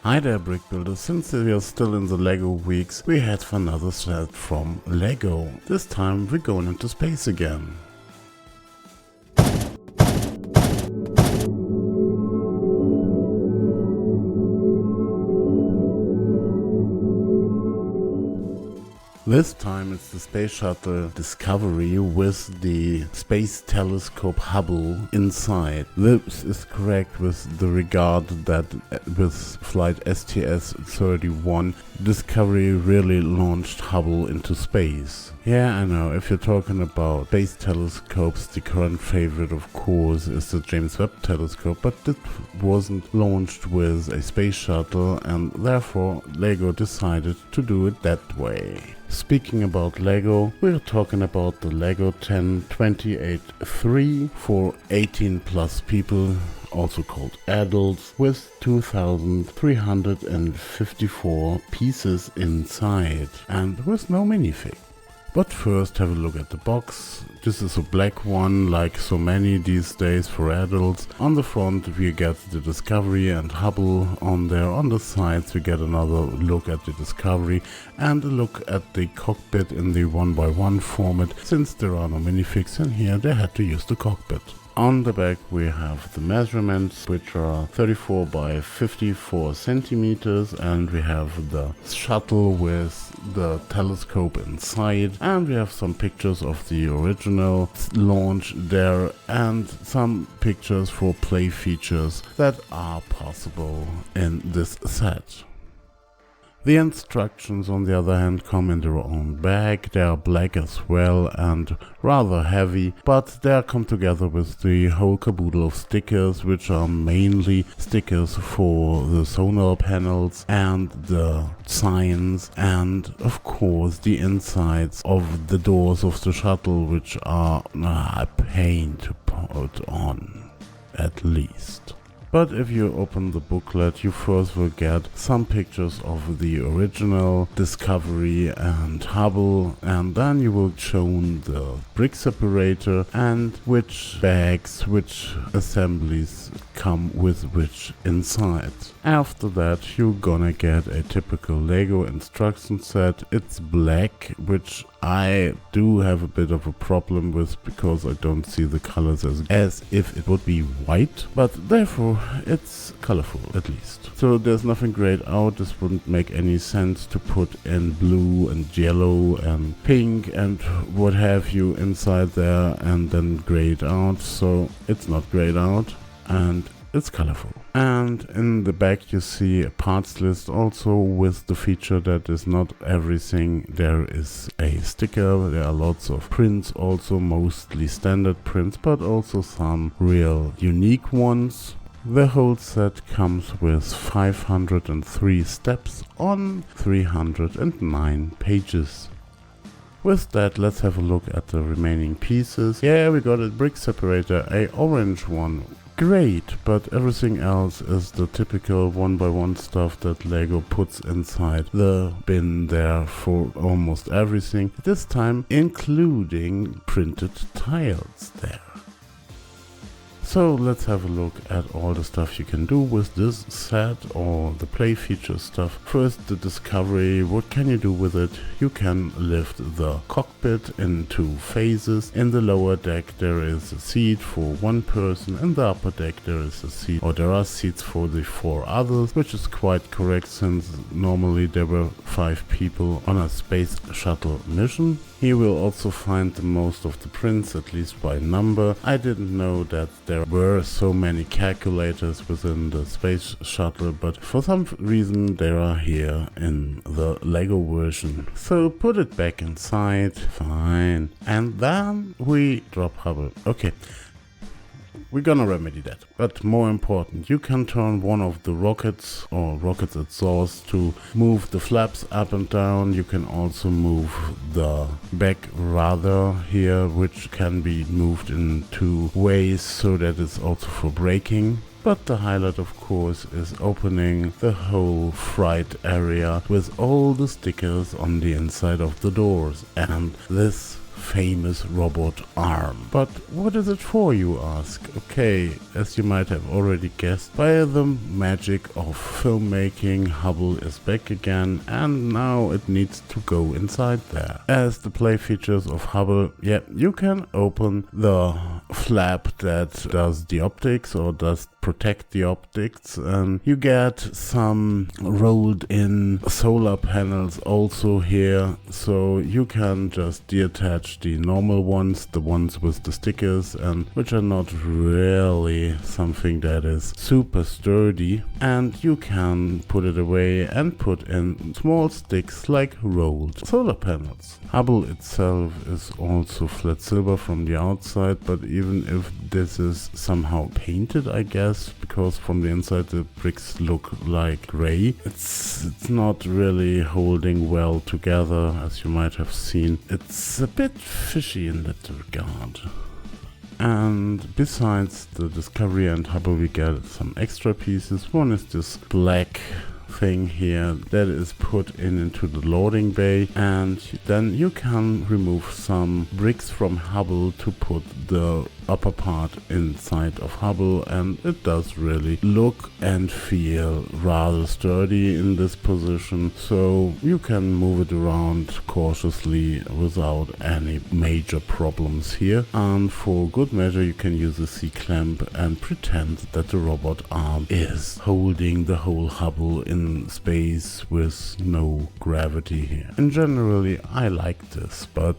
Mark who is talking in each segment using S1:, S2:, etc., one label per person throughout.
S1: Hi there, brick builders. Since we are still in the LEGO weeks, we head for another set from LEGO. This time we're going into space again. This time it's the Space Shuttle Discovery with the Space Telescope Hubble inside. This is correct with the regard that with flight STS-31, Discovery really launched Hubble into space. Yeah, I know, if you're talking about space telescopes, the current favorite of course is the James Webb Telescope, but it wasn't launched with a space shuttle and therefore LEGO decided to do it that way. Speaking about LEGO, we're talking about the LEGO 1028-3 for 18 plus people, also called adults, with 2,354 pieces inside and with no minifig. But first have a look at the box. This is a black one, like so many these days for adults. On the front we get the Discovery and Hubble on there. On the sides we get another look at the Discovery and a look at the cockpit in the 1x1 format. Since there are no minifigs in here, they had to use the cockpit. On the back we have the measurements, which are 34 by 54 centimeters, and we have the shuttle with the telescope inside, and we have some pictures of the original launch there and some pictures for play features that are possible in this set. The instructions on the other hand come in their own bag. They are black as well and rather heavy, but they come together with the whole caboodle of stickers, which are mainly stickers for the sonar panels and the signs, and of course the insides of the doors of the shuttle, which are a pain to put on, at least. But if you open the booklet, you first will get some pictures of the original Discovery and Hubble, and then you will shown the brick separator and which bags, which assemblies come with which inside. After that you're gonna get a typical LEGO instruction set. It's black, which I do have a bit of a problem with because I don't see the colors as if it would be white, but therefore it's colorful at least. So there's nothing grayed out. This wouldn't make any sense to put in blue and yellow and pink and what have you inside there and then grayed out. So it's not grayed out and it's colorful. And in the back you see a parts list also with the feature that is not everything. There is a sticker, there are lots of prints also, mostly standard prints, but also some real unique ones. The whole set comes with 503 steps on 309 pages. With that, let's have a look at the remaining pieces. Yeah, we got a brick separator, a orange one. Great, but everything else is the typical 1x1 stuff that LEGO puts inside the bin there for almost everything. This time including printed tiles there. So let's have a look at all the stuff you can do with this set, or the play feature stuff. First, the Discovery. What can you do with it? You can lift the cockpit in two phases. In the lower deck there is a seat for one person. In the upper deck there is a seat, or there are seats for the four others, which is quite correct since normally there were 5 people on a space shuttle mission. Here we'll also find the most of the prints, at least by number. I didn't know that there were so many calculators within the space shuttle, but for some reason they are here in the LEGO version. So put it back inside, fine. And then we drop Hubble. Okay. We're gonna remedy that. But more important, you can turn one of the rockets or rockets exhaust to move the flaps up and down. You can also move the back rudder here, which can be moved in 2 ways so that it's also for braking. But the highlight of course is opening the whole freight area with all the stickers on the inside of the doors. And this famous robot arm. But what is it for, you ask? Okay, as you might have already guessed, by the magic of filmmaking, Hubble is back again, and now it needs to go inside there. As the play features of Hubble, you can open the flap that does the optics or does protect the optics, and you get some rolled in solar panels also here, so you can just detach the normal ones, the ones with the stickers, and which are not really something that is super sturdy, and you can put it away and put in small sticks like rolled solar panels. Hubble itself is also flat silver from the outside, but even if this is somehow painted, I guess, because from the inside the bricks look like gray, it's not really holding well together, as you might have seen. It's a bit fishy in that regard. And besides the Discovery and Hubble, we get some extra pieces. One is this black thing here that is put into the loading bay, and then you can remove some bricks from Hubble to put the upper part inside of Hubble, and it does really look and feel rather sturdy in this position, so you can move it around cautiously without any major problems here. And for good measure you can use a C-clamp and pretend that the robot arm is holding the whole Hubble in space with no gravity here. And generally I like this, but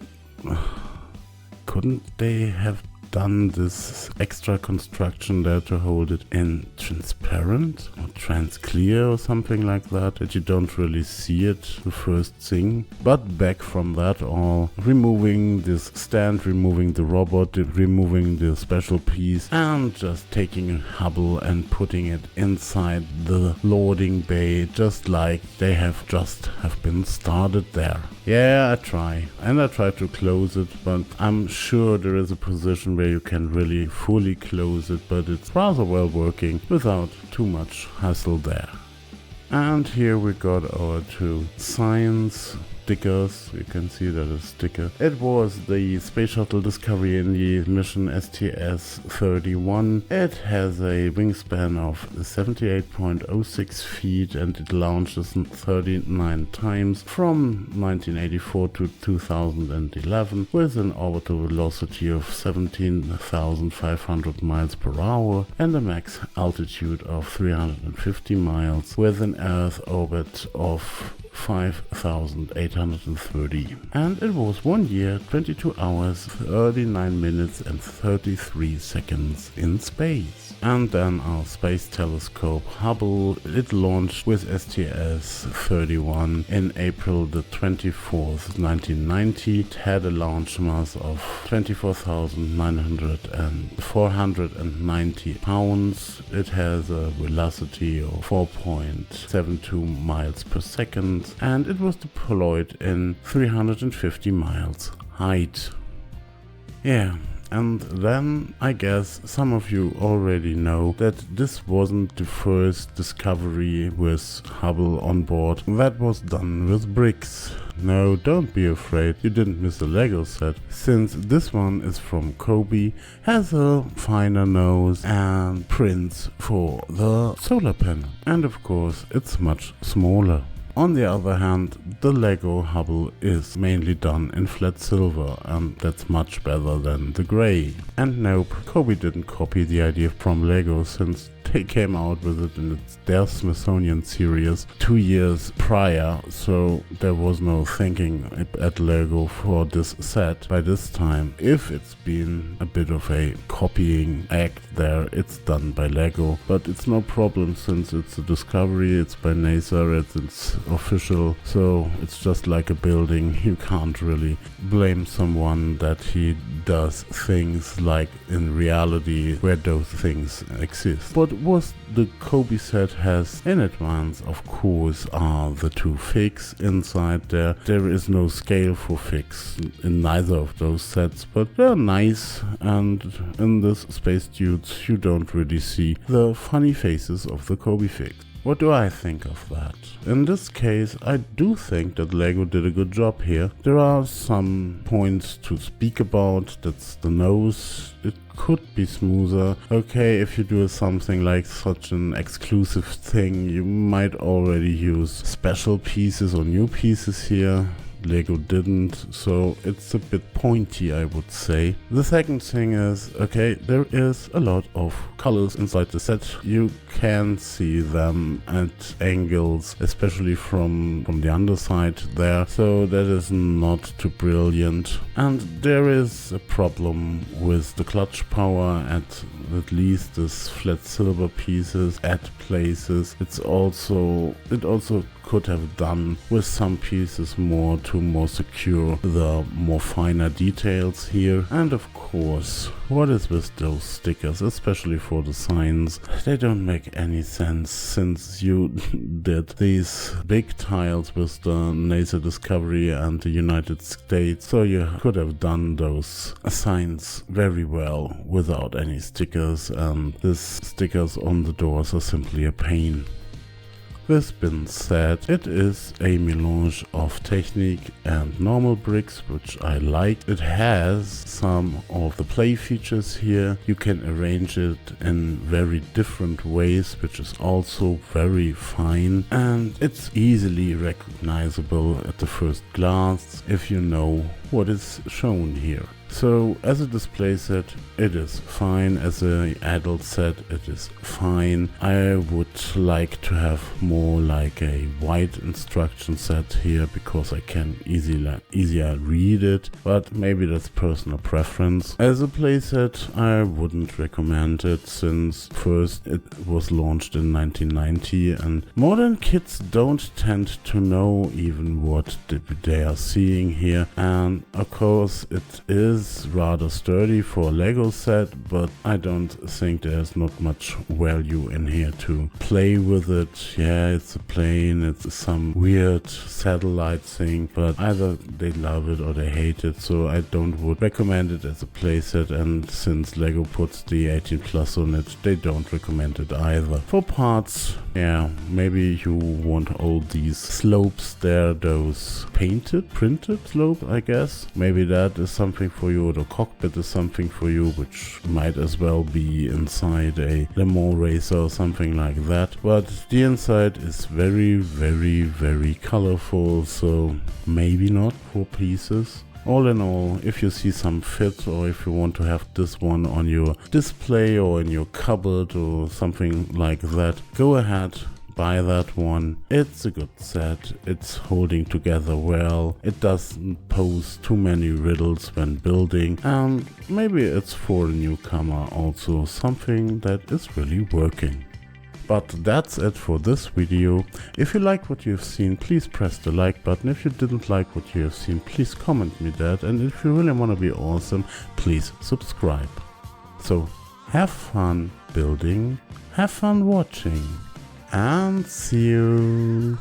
S1: couldn't they have done this extra construction there to hold it in transparent or trans-clear or something like that you don't really see it the first thing? But back from that all, removing this stand, removing the robot, removing the special piece, and just taking Hubble and putting it inside the loading bay, just like they have been started there. Yeah, I try to close it, but I'm sure there is a position where you can really fully close it, but it's rather well working without too much hassle there. And here we got our two science stickers. You can see that a sticker. It was the Space Shuttle Discovery in the mission STS-31. It has a wingspan of 78.06 feet and it launches 39 times from 1984 to 2011 with an orbital velocity of 17,500 miles per hour and a max altitude of 350 miles with an Earth orbit of 5,830, and it was 1 year, 22 hours, 39 minutes and 33 seconds in space. And then our space telescope Hubble, it launched with STS-31 in April the 24th, 1990. It had a launch mass of 24,490 pounds. It has a velocity of 4.72 miles per second, and it was deployed in 350 miles height. Yeah. And then I guess some of you already know that this wasn't the first discovery with Hubble on board that was done with bricks. No, don't be afraid, you didn't miss a Lego set, since this one is from Kobe, has a finer nose and prints for the solar panel. And of course it's much smaller. On the other hand, the Lego Hubble is mainly done in flat silver, and that's much better than the grey. And nope, Kobe didn't copy the idea from Lego, since they came out with it in their Smithsonian series 2 years prior, so there was no thinking at Lego for this set by this time. If it's been a bit of a copying act there, it's done by Lego, but it's no problem since it's a discovery, it's by NASA, it's official, so it's just like a building. You can't really blame someone that he does things like in reality where those things exist. But what the Kobe set has in advance, of course, are the two figs inside there. There is no scale for figs in neither of those sets, but they're nice, and in this space dudes you don't really see the funny faces of the Kobe figs. What do I think of that? In this case, I do think that LEGO did a good job here. There are some points to speak about. That's the nose. It could be smoother. Okay, if you do something like such an exclusive thing, you might already use special pieces or new pieces here. LEGO didn't, so it's a bit pointy, I would say. The second thing is, okay, there is a lot of colors inside the set. You can see them at angles, especially from the underside there, so that is not too brilliant. And there is a problem with the clutch power at least this flat silver pieces at places. It also could have done with some pieces more to more secure the more finer details here. And of course, what is with those stickers, especially for the signs? They don't make any sense, since you did these big tiles with the NASA Discovery and the United States, so you could have done those signs very well without any stickers, and these stickers on the doors are simply a pain. This being said, it is a melange of Technic and normal bricks, which I like. It has some of the play features here. You can arrange it in very different ways, which is also very fine. And it's easily recognizable at the first glance if you know what is shown here. So as a display set, it is fine. As an adult set, it is fine. I would like to have more like a white instruction set here, because I can easier read it, but maybe that's personal preference. As a playset, I wouldn't recommend it, since first it was launched in 1990 and modern kids don't tend to know even what they are seeing here. And of course it is rather sturdy for a LEGO set, but I don't think there's not much value in here to play with it. Yeah, it's a plane, it's some weird satellite thing, but either they love it or they hate it, so I would recommend it as a playset. And since LEGO puts the 18+ on it, they don't recommend it either. For parts, yeah, maybe you want all these slopes there, those printed slope, I guess. Maybe that is something for you, or the cockpit is something for you, which might as well be inside a Le Mans racer or something like that. But the inside is very, very, very colorful, so maybe not for pieces. All in all, if you see some fit, or if you want to have this one on your display or in your cupboard or something like that, go ahead, buy that one. It's a good set, it's holding together well, it doesn't pose too many riddles when building, and maybe it's for a newcomer also something that is really working. But that's it for this video. If you like what you have seen, please press the like button. If you didn't like what you have seen, please comment me that. And if you really want to be awesome, please subscribe. So have fun building, have fun watching, and see you.